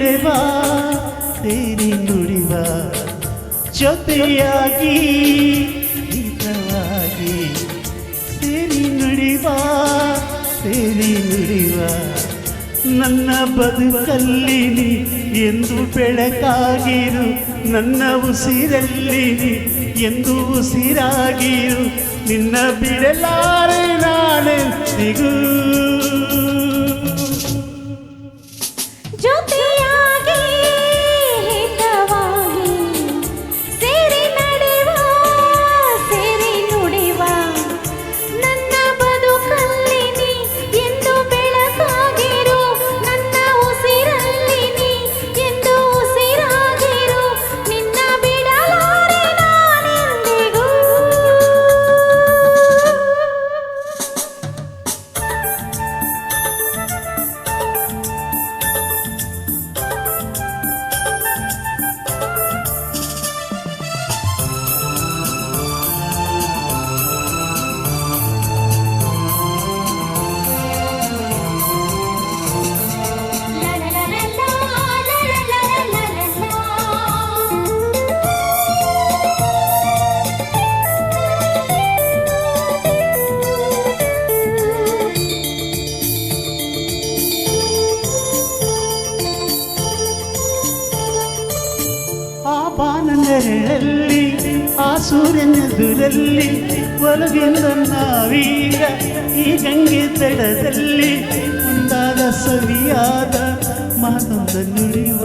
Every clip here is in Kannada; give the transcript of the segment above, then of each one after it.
ನಡೆವಾ ಸೇರಿ ನುಡಿವ ಜೊತೆಯಾಗಿ ಹಿತವಾಗಿ ಸೇರಿ ನುಡಿವ ಸೇರಿ ನುಡಿವ ನನ್ನ ಬದುಕಲ್ಲಿ ನೀ ಎಂದು ಬೆಳಕಾಗಿರು ನನ್ನ ಉಸಿರಲ್ಲಿ ನೀ ಎಂದು ಉಸಿರಾಗಿರು ನಿನ್ನ ಬಿಡಲಾರೆ ನಾನೆಂದಿಗೂ ಜೊತೆಯಾಗಿ ಹಿತವಾಗಿ ಸೇರಿ ನಡೆವ ಸೇರಿ ನುಡಿವ ನನ್ನ ಬದುಕಲ್ಲಿ ನೀ ಎಂದು ಬೆಳಕಾಗಿರು ನನ್ನ ಉಸಿರಲ್ಲಿ ನೀ ಎಂದು ಉಸಿರಾಗಿರು ನಿನ್ನ ಬಿಡಲಾರೆ ನಾನೆಂದಿಗೂ ಬಾನನೆರಳಲ್ಲಿ ಆ ಸೂರ್ಯನೆದುರಲ್ಲಿ ಒಳಗಿಂದ ನಾವೀಗ ಈ ಗಂಗೆ ತಡದಲ್ಲಿ ಒಂದಾದ ಸವಿಯಾದ ಮಾತೊಂದ ನುಡಿಯುವ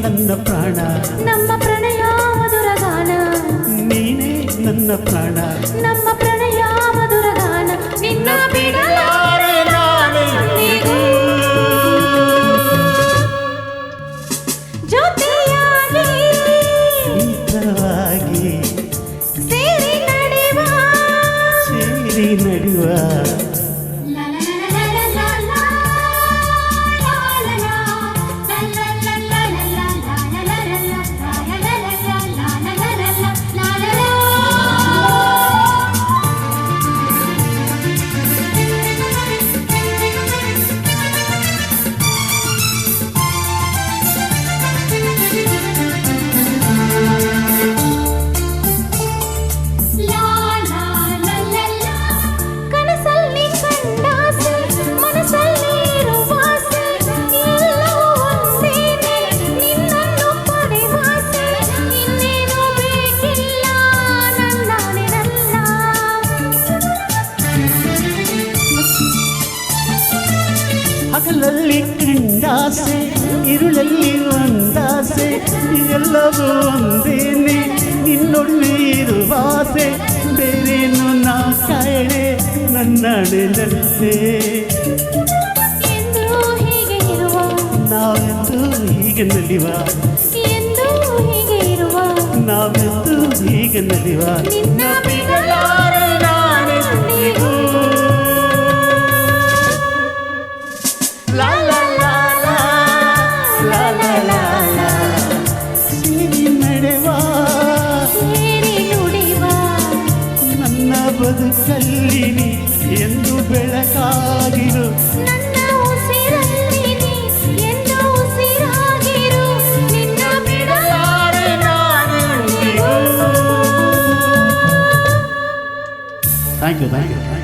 ನನ್ನ ಪ್ರಾಣ ನಮ್ಮ ಪ್ರಣಯ ಮಧುರ ಗಾನ ನೀನೇ ನನ್ನ ಪ್ರಾಣ ನಮ್ಮ ಪ್ರಣಯ ಮಧುರ ಗಾನ ನಿನ್ನ ಬಿಡಲಾರೆ ನಾನೆಂದಿಗೂ ಜೊತೆಯಾಗಿ ಹಿತವಾಗಿ ಸೇರಿ ನಡೆವ ಸೇರಿ ನಡೆವ ಹಗಲಲ್ಲಿ ಕಂಡಾಸೆ ಇರುಳಲ್ಲಿ ಒಂದಾಸೆ ಎಲ್ಲವೂ ಒಂದೇನೆ ನಿನ್ನೊಡನೆ ಇರುವಾಸೆ ಬೇರೇನು ನಾ ಕಾಯಣೆ ನನ್ನಡೆನಲ್ಲೇ ಎಂದು ಹೀಗೆ ಇರುವ ನಾವೆಂದು ಹೀಗೆ ನಲಿವ ಎಂದು ಹೀಗೆ ಇರುವ ನಾವೆಂದು ಹೀಗೆ ನಲಿವ ನಿನ್ನ ಬಿಡಲಾರೆ ನಾನೆಂದಿಗೂ ಲಾ ಲಾ ಲಾ ಲಾ ಲಾ ಲಾ ಲಾ ಲಾ ಸೇರಿ ನಡೆವ ಸೇರಿ ನುಡಿವ ನನ್ನ ಬದುಕಲ್ಲಿ ನೀ ಎಂದು ಬೆಳಕಾಗಿರು ನನ್ನ ಉಸಿರಲ್ಲಿ ನೀ ಎಂದು ಉಸಿರಾಗಿರು ನಿನ್ನ ಬಿಡಲಾರೆ ಥ್ಯಾಂಕ್ ಯು